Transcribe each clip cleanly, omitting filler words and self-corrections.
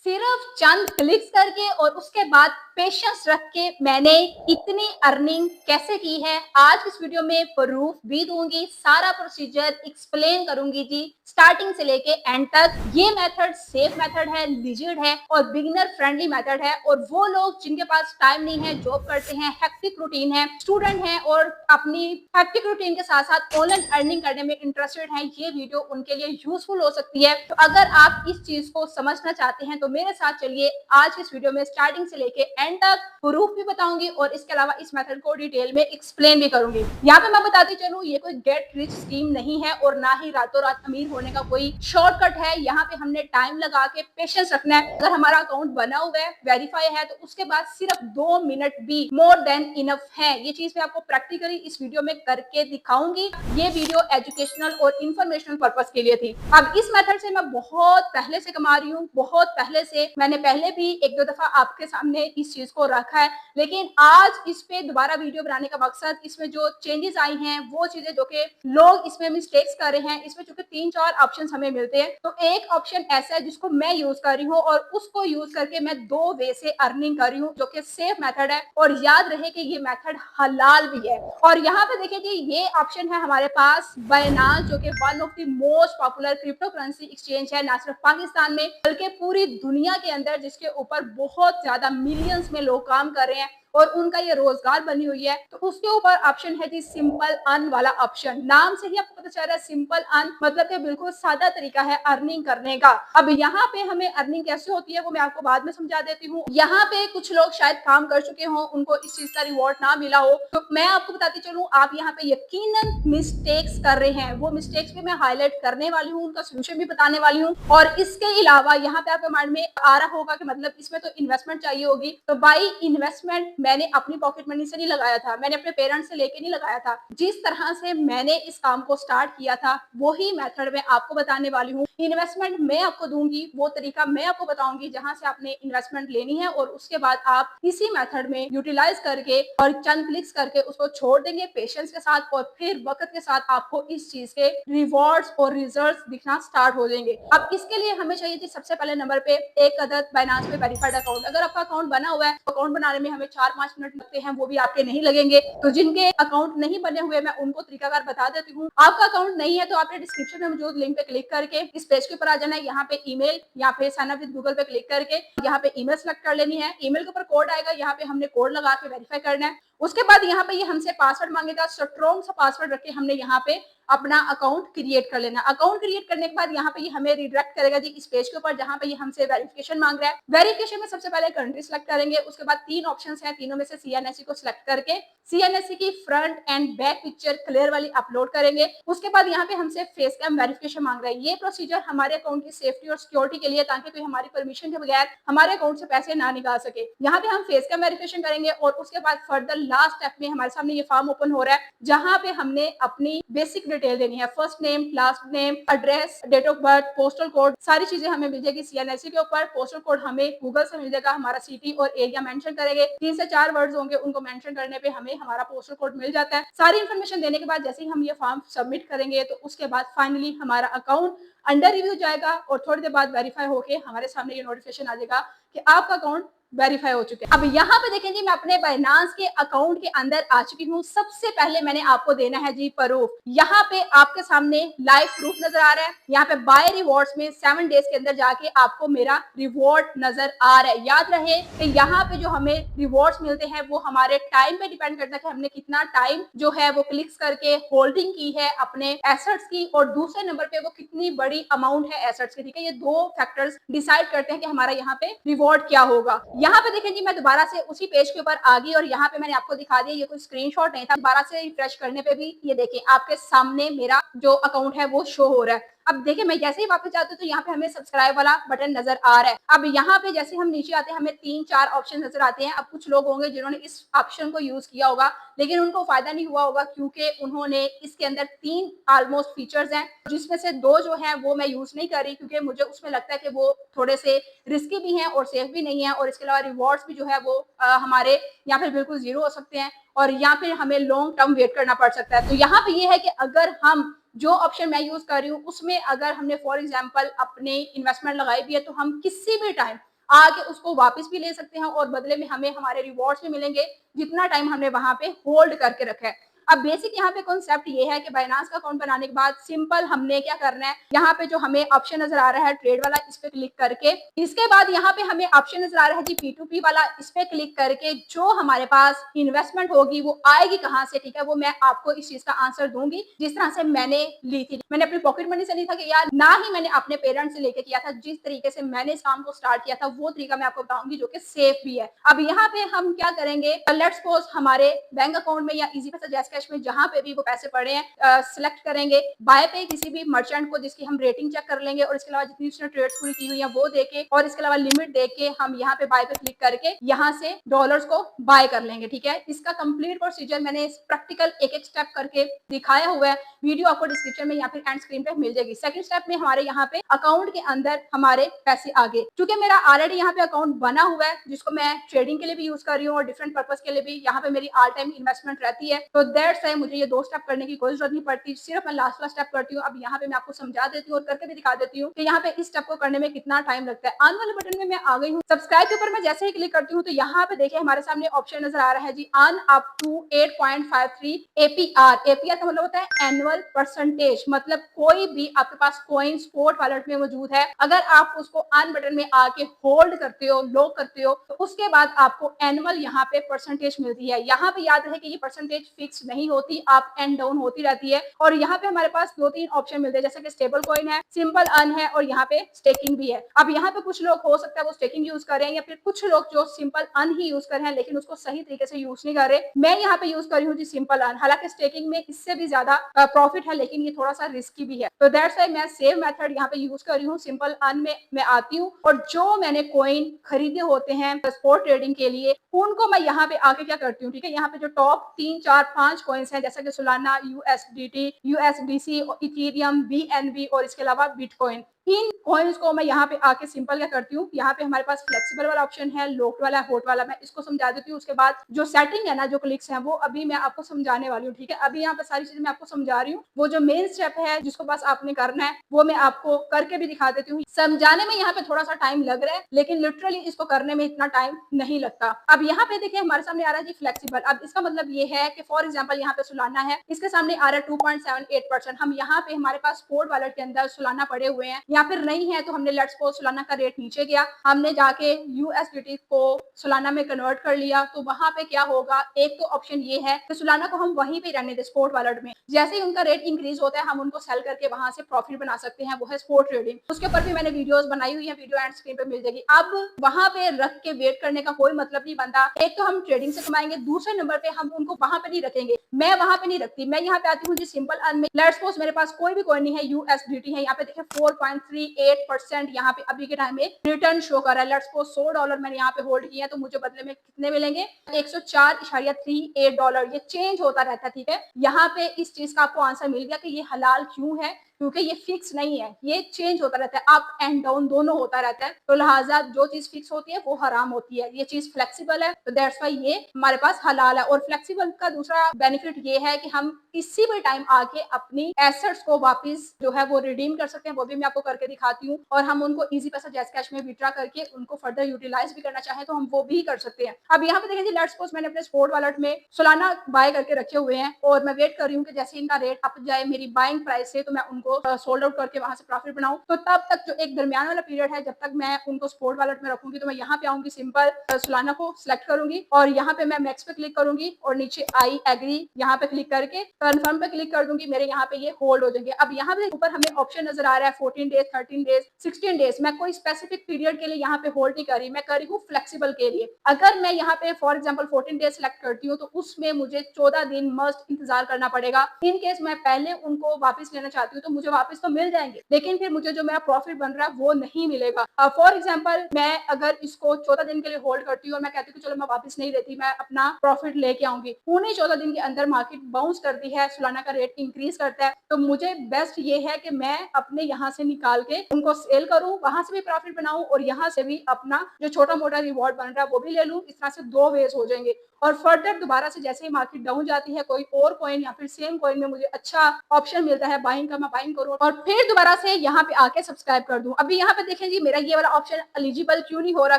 सिर्फ चंद क्लिक्स करके और उसके बाद पेशेंस रख के मैंने इतनी अर्निंग कैसे की है, आज इस वीडियो में प्रूफ भी दूंगी। सारा प्रोसीजर एक्सप्लेन करूंगी जी, स्टार्टिंग से लेके एंड तक। ये मेथड सेफ मेथड है, लीजिड है और बिगिनर फ्रेंडली मेथड है। और वो लोग जिनके पास टाइम नहीं है, जॉब करते हैं, हेक्टिक रूटीन है, स्टूडेंट हैं और अपनी हेक्टिक रूटीन के साथ साथ ऑनलाइन अर्निंग करने में इंटरेस्टेड हैं, ये वीडियो उनके लिए यूजफुल हो सकती है। तो अगर आप इस चीज को समझना चाहते हैं तो मेरे साथ चलिए आज इस वीडियो में स्टार्टिंग से लेके एंड तक प्रूफ भी बताऊंगी और इसके अलावा इस मेथड को डिटेल में एक्सप्लेन भी करूंगी। यहाँ पे मैं बताती चलूं, ये कोई गेट रिच स्कीम नहीं है और ना ही रातों रात अमीर होने का कोई शॉर्टकट है। यहाँ पे हमने टाइम लगा के पेशेंस रखना है। अगर हमारा अकाउंट बना हुआ है, वेरीफाई है, तो उसके बाद सिर्फ 2 मिनट भी मोर देन इनफ है। ये चीज मैं आपको प्रैक्टिकली इस वीडियो में करके दिखाऊंगी। ये वीडियो एजुकेशनल और इंफॉर्मेशनल पर्पस के लिए थी। अब इस मेथड से मैं बहुत पहले से कमा रही हूँ, बहुत पहले से। मैंने पहले भी 1-2 दफा आपके सामने इस चीज को रखा है, लेकिन आज इस पे दोबारा वीडियो बनाने का मकसद, इसमें जो चेंजेस आई हैं वो चीजें जो कि लोग इसमें मिस्टेक्स कर रहे हैं, इसमें चूंकि 3-4 ऑप्शन हमें मिलते हैं, तो एक ऑप्शन ऐसा है जिसको मैं यूज कर रही हूँ और उसको यूज करके मैं 2 वे से अर्निंग कर रही हूँ, जो कि सेफ मेथड है। और याद रहे कि ये मेथड हलाल भी है। और यहाँ पे देखिए कि ये ऑप्शन है हमारे पास बाइनांस, जो कि one of the most popular crypto currency exchange है, ना सिर्फ पाकिस्तान में बल्कि पूरी दुनिया के अंदर, जिसके ऊपर बहुत ज्यादा मिलियंस में लोग काम कर रहे हैं और उनका ये रोजगार बनी हुई है। तो उसके ऊपर ऑप्शन है जी सिंपल अर्न वाला ऑप्शन। नाम से ही आपको पता चल रहा है सिंपल अर्न मतलब कि बिल्कुल सादा तरीका है अर्निंग करने का। अब यहाँ पे हमें अर्निंग कैसे होती है वो मैं आपको बाद में समझा देती हूँ। यहाँ पे कुछ लोग शायद काम कर चुके हों, उनको इस चीज का रिवॉर्ड ना मिला हो, तो मैं आपको बताती चलूं, आप यहाँ पे यकीनन मिस्टेक्स कर रहे हैं। वो मिस्टेक्स भी मैं हाईलाइट करने वाली हूँ, उनका सोल्यूशन भी बताने वाली हूँ। और इसके अलावा यहाँ पे आपके माइंड में आ रहा होगा कि मतलब इसमें तो इन्वेस्टमेंट चाहिए होगी। तो बाई इन्वेस्टमेंट मैंने अपनी पॉकेट मनी से नहीं लगाया था, मैंने अपने पेरेंट्स से लेके नहीं लगाया था। जिस तरह से मैंने इस काम को स्टार्ट किया था वही मेथड मैं आपको बताने वाली हूँ। इन्वेस्टमेंट मैं आपको दूंगी, वो तरीका मैं आपको बताऊंगी जहां से आपने इन्वेस्टमेंट लेनी है, और उसके बाद आप इसी मेथड में यूटिलाइज करके और चंद क्लिक्स करके उसको छोड़ देंगे पेशेंस के साथ, और फिर वक्त के साथ आपको इस चीज के रिवॉर्ड्स और रिजल्ट्स दिखना स्टार्ट हो जाएंगे। अब इसके लिए हमें चाहिए थी सबसे पहले नंबर पे एक अदद बाइनांस पे वेरीफाइड अकाउंट। अगर आपका अकाउंट बना हुआ है, अकाउंट बनाने में हमें 4-5 मिनट लगते हैं, वो भी आपके नहीं लगेंगे। तो जिनके अकाउंट नहीं बने हुए मैं उनको तरीकाकार बता देती हूँ। आपका अकाउंट नहीं है तो आपने डिस्क्रिप्शन में मौजूद लिंक पे क्लिक करके इस पेज के ऊपर आ जाना है। यहाँ पे ईमेल या फिर साइन अप विद गूगल पे क्लिक करके यहाँ पे ईमेल सेलेक्ट कर लेनी है। ईमेल के ऊपर कोड आएगा, यहाँ पे हमने कोड लगा के वेरीफाई करना है। उसके बाद यहाँ पे ये हमसे पासवर्ड मांगेगा, स्ट्रॉन्ग सा पासवर्ड रख के हमने यहाँ पे अपना अकाउंट क्रिएट कर लेना। अकाउंट क्रिएट करने के बाद यहाँ पे ये हमें रिडायरेक्ट करेगा जी इस पेज के ऊपर, जहाँ पे ये हमसे वेरिफिकेशन मांग रहा है। वेरिफिकेशन में सबसे पहले कंट्री सेलेक्ट करेंगे, उसके बाद 3 ऑप्शंस हैं, तीनों में से सीएनएससी को सिलेक्ट करके सीएनएससी की front end back picture clear वाली अपलोड करेंगे। उसके बाद यहाँ पे हमसे फेस कैम वेरिफिकेशन मांग रहा है। ये प्रोसीजर हमारे अकाउंट की सेफ्टी और सिक्योरिटी के लिए, ताकि कोई हमारी परमिशन के बगैर हमारे अकाउंट से पैसे ना निकाल सके। यहाँ पे हम फेस कैम वेरिफिकेशन करेंगे और उसके बाद फर्दर लास्ट स्टेप में हमारे सामने ये फॉर्म ओपन हो रहा है, जहाँ पे हमने अपनी बेसिक डिटेल देनी है, first name, last name, address, date of birth, postal code, सारी चीजें हमें मिल जाएगी सीएनएससी के ऊपर। पोस्टल कोड हमें गूगल से मिल जाएगा, हमारा सिटी और एरिया मेंशन करेंगे। 3 से 4 वर्ड्स होंगे, उनको मेंशन करने पे हमें हमारा पोस्टल कोड मिल जाता है। सारी इन्फॉर्मेशन देने के बाद जैसे ही हम ये फॉर्म सबमिट करेंगे तो उसके बाद फाइनली हमारा अकाउंट अंडर रिव्यू जाएगा और थोड़ी देर बाद वेरीफाई होके हमारे सामने ये नोटिफिकेशन आ जाएगा कि आपका अकाउंट वेरीफाई हो चुके हैं। अब यहाँ पे देखें जी, मैं अपने बाइनांस के अकाउंट के अंदर आ चुकी हूँ। सबसे पहले मैंने आपको देना है जी प्रूफ। यहाँ पे आपके सामने लाइव प्रूफ नजर आ रहा है। यहाँ पे बाय रिवॉर्ड्स में 7 डेज के अंदर जाके आपको मेरा रिवॉर्ड नजर आ रहा है। याद रहे कि यहाँ पे जो हमें रिवॉर्ड्स मिलते हैं वो हमारे टाइम पे डिपेंड करता है कि हमने कितना टाइम जो है वो क्लिक्स करके होल्डिंग की है अपने एसेट्स की, और दूसरे नंबर पे वो कितनी बड़ी अमाउंट है एसेट्स की। ठीक है, ये 2 फैक्टर्स डिसाइड करते हैं कि हमारा यहाँ पे रिवॉर्ड क्या होगा। यहाँ पे देखें जी, मैं दोबारा से उसी पेज के ऊपर आ गई और यहाँ पे मैंने आपको दिखा दिया, ये कोई स्क्रीनशॉट नहीं था। दोबारा से रिफ्रेश करने पे भी ये देखें आपके सामने मेरा जो अकाउंट है वो शो हो रहा है। अब देखिए मैं जैसे ही वापस जाती हूँ तो यहाँ पे हमें सब्सक्राइब वाला बटन नजर आ रहा है। अब यहाँ पे जैसे हम नीचे आते हैं हमें 3-4 ऑप्शन नजर आते हैं। अब कुछ लोग होंगे जिन्होंने इस ऑप्शन को यूज किया होगा लेकिन उनको फायदा नहीं हुआ होगा, क्योंकि उन्होंने इसके अंदर 3 ऑलमोस्ट फीचर्स हैं, जिसमें से 2 जो है वो मैं यूज नहीं कर रही, क्योंकि मुझे उसमें लगता है कि वो थोड़े से रिस्की भी हैं और सेफ भी नहीं है, और इसके अलावा रिवॉर्ड्स भी जो है वो हमारे यहाँ पे बिल्कुल जीरो हो सकते हैं और यहाँ पे हमें लॉन्ग टर्म वेट करना पड़ सकता है। तो यहाँ पे ये है कि अगर हम जो ऑप्शन मैं यूज कर रही हूँ उसमें अगर हमने फॉर एग्जांपल अपने इन्वेस्टमेंट लगाई भी है तो हम किसी भी टाइम आके उसको वापस भी ले सकते हैं और बदले में हमें हमारे रिवॉर्ड्स भी मिलेंगे जितना टाइम हमने वहां पे होल्ड करके रखा है। अब बेसिक यहाँ पे कॉन्सेप्ट ये है कि बाइनांस का अकाउंट बनाने के बाद सिंपल हमने क्या करना है, यहाँ पे जो हमें ऑप्शन नजर आ रहा है ट्रेड वाला, इस पे क्लिक करके, इसके बाद यहाँ पे हमें ऑप्शन नजर आ रहा है जी P2P वाला, इस पे क्लिक करके जो हमारे पास इन्वेस्टमेंट होगी वो आएगी कहाँ से, ठीक है, वो मैं आपको इस चीज का आंसर दूंगी जिस तरह से मैंने ली थी। मैंने अपनी पॉकेट मनी से ली था कि यार, ना ही मैंने अपने पेरेंट्स से लेके किया था, जिस तरीके से मैंने इस काम को स्टार्ट किया था वो तरीका मैं आपको बताऊंगी जो कि सेफ भी है। अब यहाँ पे हम क्या करेंगे, लेट्स सपोज हमारे बैंक अकाउंट में या इजी पैसा जैस कैश में जहां पे भी वो पैसे पड़े हैं, सिलेक्ट करेंगे बाय पे किसी भी मर्चेंट को जिसकी हम रेटिंग चेक कर लेंगे और इसके अलावा जितनी उसने ट्रेड्स पूरी की हुई है वो देके और इसके अलावा लिमिट देके हम यहाँ पे बाय पे क्लिक करके यहाँ से डॉलर्स को बाय कर लेंगे। ठीक है, इसका कंप्लीट प्रोसीजर मैंने प्रैक्टिकल एक एक स्टेप करके दिखाया हुआ है, वीडियो आपको डिस्क्रिप्शन में या फिर एंड स्क्रीन पे मिल जाएगी। सेकंड स्टेप में हमारे यहाँ पे अकाउंट के अंदर हमारे पैसे आ गए, क्योंकि मेरा ऑलरेडी यहाँ पे अकाउंट बना हुआ है जिसको मैं ट्रेडिंग के लिए भी यूज कर रही हूँ और डिफरेंट पर्पज के लिए भी यहाँ पे मेरी ऑल टाइम इन्वेस्टमेंट रहती है, तो दैट्स व्हाई मुझे ये दो स्टेप करने की कोई जरूरत नहीं पड़ती, सिर्फ मैं लास्ट वाला स्टेप करती हूँ। अब यहाँ पे मैं आपको समझा देती हूँ और करके भी दिखा देती हूँ कि यहाँ पे इस स्टेप को करने में कितना टाइम लगता है। ऑन वाले बटन में मैं आ गई हूँ, सब्सक्राइब के ऊपर मैं जैसे ही क्लिक करती हूँ तो यहाँ पे देखिए हमारे सामने ऑप्शन नजर आ रहा है जी earn up to 8.53 APR. APR का मतलब होता है एनुअल परसेंटेज, मतलब कोई भी आपके पास कॉइन स्पॉट वॉलेट में मौजूद है, अगर आप उसको अर्न बटन में आके होल्ड करते हो, लॉक करते हो, तो उसके बाद आपको एनुअल यहाँ पे परसेंटेज मिलती है। यहाँ पे याद रहे कि ये परसेंटेज फिक्स नहीं होती, अप एंड डाउन होती रहती है। और यहाँ पे हमारे पास दो तीन ऑप्शन मिलते हैं, जैसे कि स्टेबल कॉइन है, सिंपल अर्न है और यहाँ पे स्टेकिंग भी है। अब यहाँ पे कुछ लोग हो सकता है वो स्टेकिंग यूज कर रहे हैं या फिर कुछ लोग जो सिंपल अर्न ही यूज कर रहे हैं लेकिन उसको सही तरीके से यूज नहीं कर रहे। मैं यहाँ पे यूज कर रही हूँ जी सिंपल अर्न, हालांकि स्टेकिंग में इससे भी ज्यादा प्रॉफिट है लेकिन ये थोड़ा सा रिस्की भी है, तो दैट्स व्हाई मैं सेव मेथड यहाँ पे यूज कर रही हूँ। सिंपल अर्न में मैं आती हूँ और जो मैंने कॉइन खरीदे होते हैं स्पॉट ट्रेडिंग के लिए उनको मैं यहाँ पे आके क्या करती हूँ, ठीक है, यहाँ पे जो टॉप 3 4 5 कॉइन्स हैं जैसे कि Solana, USDT, USDC, Ethereum, BNB और इसके अलावा बिटकॉइन, इन कॉइन्स को मैं यहाँ पे आके सिंपल क्या करती हूँ, यहाँ पे हमारे पास फ्लेक्सिबल वाला ऑप्शन है, लॉक्ड वाला, हॉट वाला, मैं इसको समझा देती हूँ। उसके बाद जो सेटिंग है ना, जो क्लिक्स हैं वो अभी मैं आपको समझाने वाली हूँ। ठीक है, अभी यहाँ पे सारी चीजें मैं आपको समझा रही हूँ, वो जो मेन स्टेप है जिसको बस आपने करना है वो मैं आपको करके भी दिखा देती हूँ। समझाने में यहाँ पे थोड़ा सा टाइम लग रहा है लेकिन लिटरली इसको करने में इतना टाइम नहीं लगता। अब यहाँ पे देखिए हमारे सामने आ रहा है जी फ्लेक्सिबल। अब इसका मतलब ये है कि फॉर एग्जाम्पल यहाँ पे सोलाना है, इसके सामने आ रहा है 2.78%। हम यहाँ पे हमारे पास स्पॉट वॉलेट के अंदर सोलाना पड़े हुए हैं या फिर नहीं है, तो हमने लेट्स सपोज सोलाना का रेट नीचे गया, हमने जाके यूएसडीटी को सोलाना में कन्वर्ट कर लिया, तो वहां पे क्या होगा, एक तो ऑप्शन ये है कि सोलाना को हम वहीं पे रहने दे स्पॉट वॉलेट में, जैसे ही उनका रेट इंक्रीज होता है हम उनको सेल करके वहां से प्रॉफिट बना सकते हैं, वो है स्पॉट ट्रेडिंग। उसके ऊपर भी मैंने वीडियोस बनाई हुई है, वीडियो एंड स्क्रीन पे मिल जाएगी। अब वहां पे रख के वेट करने का कोई मतलब नहीं बनता, एक तो हम ट्रेडिंग से कमाएंगे, दूसरे नंबर पे हम उनको वहां पे नहीं रखेंगे, मैं वहां पे नहीं रखती, मैं यहाँ पे आती हूँ जी सिंपल अर्न में। लेट्स सपोज मेरे पास कोई भी कॉइन नहीं है, यूएसडीटी है, यहाँ पे देखिए 4.38% यहाँ पे अभी के टाइम में रिटर्न शो कर रहा है। लेट्स सपोज $100 मैंने यहाँ पे होल्ड किया है तो मुझे बदले में कितने मिलेंगे, 104.38 डॉलर। ये चेंज होता रहता है, ठीक है, यहाँ पे इस चीज का आपको आंसर मिल गया कि ये हलाल क्यों है, क्योंकि ये फिक्स नहीं है, ये चेंज होता रहता है, अप एंड डाउन दोनों होता रहता है, तो लिहाजा जो चीज फिक्स होती है वो हराम होती है। ये चीज फ्लेक्सिबल है तो दैट्स व्हाई ये हमारे पास हलाल है। और फ्लेक्सिबल का दूसरा बेनिफिट ये है कि हम किसी भी टाइम आके अपनी एसेट्स को वापस जो है वो रिडीम कर सकते हैं, वो भी मैं आपको करके दिखाती हूँ। और हम उनको इजी पैसा जैस कैश में विड्रॉ करके उनको फर्दर यूटिलाइज भी करना चाहे तो हम वो भी कर सकते हैं। अब यहाँ पे देखिए लेट्स सपोज मैंने अपने स्पॉट वॉलेट में सोलाना बाय करके रखे हुए हैं और मैं वेट कर रही हूँ कि जैसे इनका रेट अप जाए मेरी बाइंग प्राइस से तो मैं उनको सोल्ड आउट करके वहां से प्रॉफिट बनाऊं। तो तब तक जो एक दरमियान वाला पीरियड है जब तक मैं उनको स्पॉट वॉलेट में रखूंगी, तो मैं यहाँ पे आऊंगी, सिंपल सोलाना को सिलेक्ट करूंगी और यहाँ पे मैं मैक्स पे क्लिक करूंगी और नीचे आई एग्री यहाँ पे क्लिक करके कन्फर्म पे क्लिक कर दूंगी, मेरे यहाँ पे ये होल्ड हो जाएंगे। अब यहाँ पे ऊपर हमें ऑप्शन नजर आ रहा है 14 डेज, 13 डेज, 16 डेज। मैं कोई स्पेसिफिक पीरियड के लिए यहाँ पे होल्ड नहीं कर रही, मैं कर रही हूँ फ्लेक्सिबल के लिए। अगर मैं यहाँ पे फॉर एग्जाम्पल 14 डेज सेलेक्ट करती हूँ तो उसमें मुझे 14 दिन मस्ट इंतजार करना पड़ेगा। इन केस मैं पहले उनको वापस लेना चाहती हूँ तो मुझे वापस तो मिल जाएंगे लेकिन फिर मुझे जो मेरा प्रॉफिट बन रहा है वो नहीं मिलेगा। फॉर एग्जाम्पल मैं अगर इसको 14 दिन के लिए होल्ड करती हूँ और मैं कहती हूँ चलो मैं वापस नहीं लेती, मैं अपना प्रॉफिट लेके आऊंगी, उन्हीं 14 दिन के अंदर मार्केट बाउंस करती है, सोलाना का रेट इंक्रीज करता है, तो मुझे बेस्ट ये है कि मैं अपने यहाँ से निकाल के उनको सेल करूँ, वहां से भी प्रॉफिट बनाऊं और यहाँ से भी अपना जो छोटा मोटा रिवॉर्ड बन रहा है वो भी ले लूं। इस तरह से दो वेज हो जाएंगे। और फर्दर दोबारा से जैसे ही मार्केट डाउन जाती है, कोई और कॉइन या फिर सेम कॉइन में मुझे अच्छा ऑप्शन मिलता है बाइंग का, मैं बाइंग करूँ और फिर दोबारा से यहाँ पे आके सब्सक्राइब कर दूं। अभी यहाँ पे देखें जी, मेरा ये वाला ऑप्शन एलिजिबल क्यों नहीं हो रहा,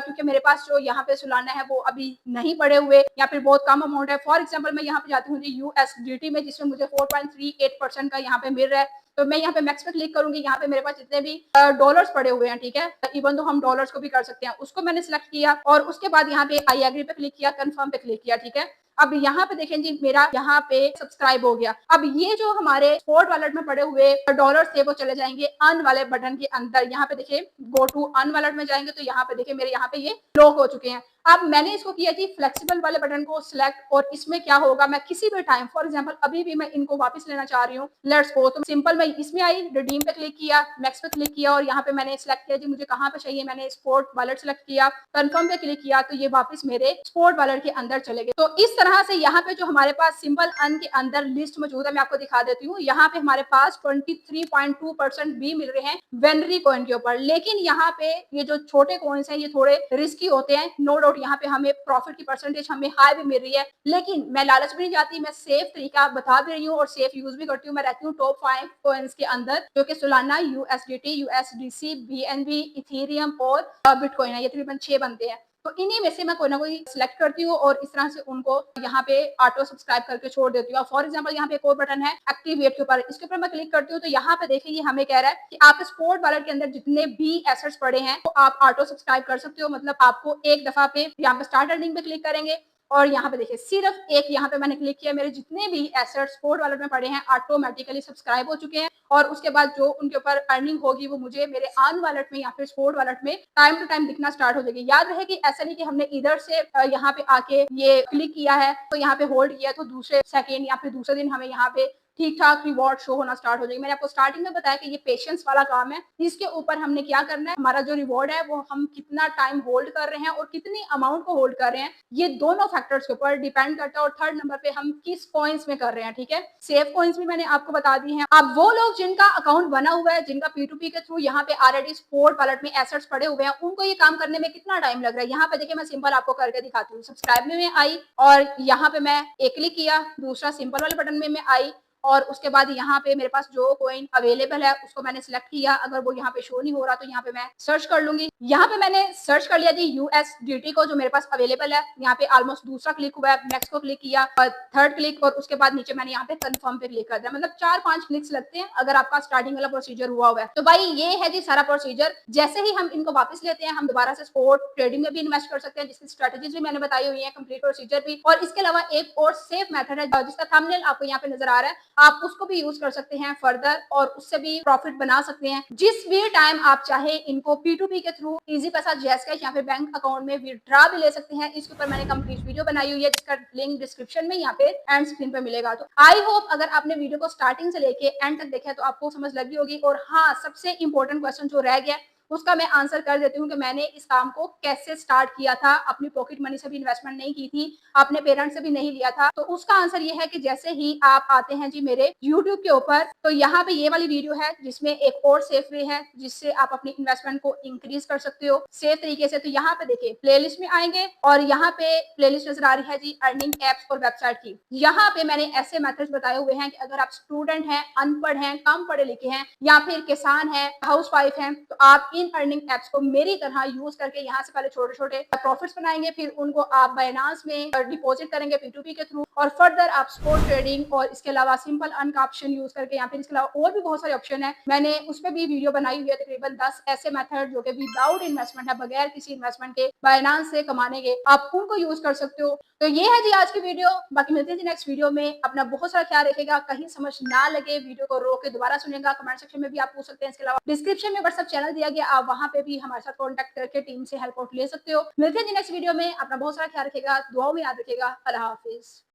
क्योंकि मेरे पास जो यहाँ पे सुलाना है वो अभी नहीं पड़े हुए या फिर बहुत कम अमाउंट है। फॉर एग्जाम्पल मैं यहाँ पे जाती हूँ यूएसडीटी में, जिसमें मुझे 4.38% का यहाँ पे मिल रहा है। तो मैं यहाँ पे मैक्स पे क्लिक करूंगी। यहाँ पे मेरे पास जितने भी डॉलर्स पड़े हुए हैं, ठीक है, इवन तो हम डॉलर्स को भी कर सकते हैं, उसको मैंने सिलेक्ट किया और उसके बाद यहाँ पे आई एग्री पे क्लिक किया, कंफर्म पे क्लिक किया, ठीक है। अब यहाँ पे देखें जी, मेरा यहाँ पे सब्सक्राइब हो गया। अब ये जो हमारे स्पॉट वॉलेट में पड़े हुए डॉलर्स थे वो चले जाएंगे अर्न वाले बटन के अंदर। यहाँ पे देखिए गो टू अर्न वॉलेट में जाएंगे तो यहाँ पे देखिए मेरे यहाँ पे ये लॉक हो चुके हैं। अब मैंने इसको किया जी फ्लेक्सिबल वाले बटन को सिलेक्ट, और इसमें क्या होगा, मैं किसी भी टाइम, फॉर एग्जांपल अभी भी मैं इनको वापस लेना चाह रही हूँ, लेट्स गो, तो सिंपल मैं इसमें आई, रिडीम पे क्लिक किया, मैक्स पे क्लिक किया और यहाँ पे मैंने सिलेक्ट किया जी मुझे कहाँ पे चाहिए, मैंने स्पॉट वॉलेट सिलेक्ट किया, कंफर्म पे क्लिक किया, तो ये वापस मेरे स्पॉट वॉलेट के अंदर चले गए। तो इस तरह से यहाँ पे जो हमारे पास सिंपल अर्न के अंदर लिस्ट मौजूद है, मैं आपको दिखा देती हूँ। यहाँ पे हमारे पास 23.2% भी मिल रहे हैं वेनरी कॉइन के ऊपर, लेकिन यहाँ पे ये जो छोटे कॉइन्स हैं ये थोड़े रिस्की होते हैं, नो डाउट। यहाँ पे हमें प्रॉफिट की परसेंटेज हमें हाई भी मिल रही है, लेकिन मैं लालच भी नहीं जाती, मैं सेफ तरीका बता भी रही हूँ और सेफ यूज भी करती हूँ। मैं रहती हूँ टॉप 5 कॉइन्स के अंदर, जो कि Solana, USDT, USDC, BNB, Ethereum और बिटकॉइन है। ये तकरीबन 6 बनते हैं। तो इन्हीं में से मैं कोई ना कोई सिलेक्ट करती हूँ और इस तरह से उनको यहाँ पे ऑटो सब्सक्राइब करके छोड़ देती हूँ। फॉर एग्जांपल यहाँ पे एक और बटन है एक्टिवेट के ऊपर, इसके ऊपर मैं क्लिक करती हूँ तो यहाँ पे देखिए ये हमें कह रहा है कि आपके स्पॉट वॉलेट के अंदर जितने भी एसेट्स पड़े हैं तो आप ऑटो सब्सक्राइब कर सकते हो। मतलब आपको एक दफा पे यहाँ पे स्टार्ट अर्निंग पे क्लिक करेंगे और यहाँ पे देखिए सिर्फ एक यहाँ पे मैंने क्लिक किया, मेरे जितने भी एसेट्स स्पॉट वॉलेट में पड़े हैं ऑटोमेटिकली सब्सक्राइब हो चुके हैं और उसके बाद जो उनके ऊपर अर्निंग होगी वो मुझे मेरे अर्न वॉलेट में या फिर स्पॉट वॉलेट में टाइम टू टाइम दिखना स्टार्ट हो जाएगी। याद रहे कि ऐसा नहीं कि हमने इधर से यहाँ पे आके ये क्लिक किया है तो यहाँ पे होल्ड किया तो दूसरे सेकेंड या फिर दूसरे दिन हमें यहाँ पे ठीक ठाक रिवॉर्ड शो होना स्टार्ट हो जाएगी। मैंने आपको स्टार्टिंग में बताया कि ये पेशेंस वाला काम है, इसके ऊपर हमने क्या करना है, हमारा जो रिवॉर्ड है वो हम कितना टाइम होल्ड कर रहे हैं और कितनी अमाउंट को होल्ड कर रहे हैं, ये दोनों फैक्टर्स के ऊपर डिपेंड करता है। और थर्ड नंबर पे हम किस कॉइन्स में कर रहे हैं, ठीक है। सेफ कॉइन्स भी मैंने आपको बता दी है। अब वो लोग जिनका अकाउंट बना हुआ है, जिनका P2P के थ्रू यहाँ पे ऑलरेडी स्पॉट वॉलेट में एसेट्स पड़े हुए हैं, उनको ये काम करने में कितना टाइम लग रहा है। यहाँ पे देखिए मैं सिंपल आपको करके दिखाती हूँ। सब्सक्राइब में आई और यहाँ पे मैं एक क्लिक किया, दूसरा सिंपल वाले बटन में मैं आई और उसके बाद यहाँ पे मेरे पास जो कॉइन अवेलेबल है उसको मैंने सिलेक्ट किया। अगर वो यहाँ पे शो नहीं हो रहा तो यहाँ पे मैं सर्च कर लूंगी। यहाँ पे मैंने सर्च कर लिया जी यूएसडीटी को, जो मेरे पास अवेलेबल है। यहाँ पे ऑलमोस्ट दूसरा क्लिक हुआ है, नेक्स्ट को क्लिक किया और थर्ड क्लिक और उसके बाद नीचे मैंने यहाँ पे कंफर्म पे क्लिक कर दिया। मतलब 4-5 क्लिक्स लगते हैं अगर आपका स्टार्टिंग वाला प्रोसीजर हुआ है। तो भाई ये है जी सारा प्रोसीजर। जैसे ही हम इनको वापस लेते हैं हम दोबारा से स्पॉट ट्रेडिंग में भी इन्वेस्ट कर सकते हैं, जिसकी स्ट्रेटेजीज भी मैंने बताई हुई है, कंप्लीट प्रोसीजर भी। और इसके अलावा एक और सेफ मेथड है जिसका थंबनेल आपको यहाँ पे नजर आ रहा है, आप उसको भी यूज कर सकते हैं फर्दर और उससे भी प्रॉफिट बना सकते हैं। जिस भी टाइम आप चाहे इनको P2P के थ्रू इजी पैसा, जैस कैश या फिर बैंक अकाउंट में विड्रॉ भी ले सकते हैं। इसके ऊपर मैंने कंप्लीट वीडियो बनाई हुई है जिसका लिंक डिस्क्रिप्शन में यहाँ पे एंड स्क्रीन पे मिलेगा। तो आई होप अगर आपने वीडियो को स्टार्टिंग से लेके एंड तक देखा तो आपको समझ लगी होगी। और हाँ, सबसे इंपॉर्टेंट क्वेश्चन जो रह गया उसका मैं आंसर कर देती हूँ कि मैंने इस काम को कैसे स्टार्ट किया था। अपनी पॉकेट मनी से भी इन्वेस्टमेंट नहीं की थी, अपने पेरेंट्स से भी नहीं लिया था। तो उसका आंसर ये है कि जैसे ही आप आते हैं जी मेरे यूट्यूब के ऊपर, तो यहाँ पे ये वाली वीडियो है जिसमें एक और सेफ वे है जिससे आप अपनी इन्वेस्टमेंट को इंक्रीज कर सकते हो सेफ तरीके से। तो यहाँ पे देखिए प्लेलिस्ट में आएंगे और यहाँ पे प्लेलिस्ट नजर आ रही है जी अर्निंग एप्स और वेबसाइट की। यहाँ पे मैंने ऐसे मेथड्स बताए हुए हैं कि अगर आप स्टूडेंट हैं, अनपढ़ हैं, कम पढ़े लिखे हैं या फिर किसान हैं, हाउस वाइफ हैं, तो आप इन अर्निंग एप्स को मेरी तरह यूज करके यहाँ से पहले छोटे छोटे प्रॉफिट्स बनाएंगे, फिर उनको आप बाइनांस में डिपॉजिट करेंगे P2P के थ्रू और फर्दर आप स्पॉट ट्रेडिंग और इसके अलावा सिंपल अर्न का ऑप्शन यूज करके, यहाँ फिर इसके अलावा और भी बहुत सारे ऑप्शन है, मैंने उस पर भी वीडियो बनाई हुई है। तकरीबन 10 ऐसे मेथड जो कि विदाउट इन्वेस्टमेंट है, बगैर किसी इन्वेस्टमेंट के बाइनांस से कमाने के, आप उनको यूज कर सकते हो। तो ये है जी आज की वीडियो। बाकी मिलते हैं जी नेक्स्ट वीडियो में। अपना बहुत सारा ख्याल रखेगा, कहीं समझ ना लगे वीडियो को रोक के दोबारा सुनेगा, कमेंट सेक्शन में भी आप पूछ सकते हैं। इसके अलावा डिस्क्रिप्शन में व्हाट्सएप चैनल दिया गया, आप वहां पे भी हमारे साथ कॉन्टैक्ट करके टीम से हेल्प आउट ले सकते हो। मिलते हैं जी नेक्स्ट वीडियो में। अपना बहुत सारा ख्याल रखेगा, दुआओं में याद रखेगा। अल्लाह हाफिज।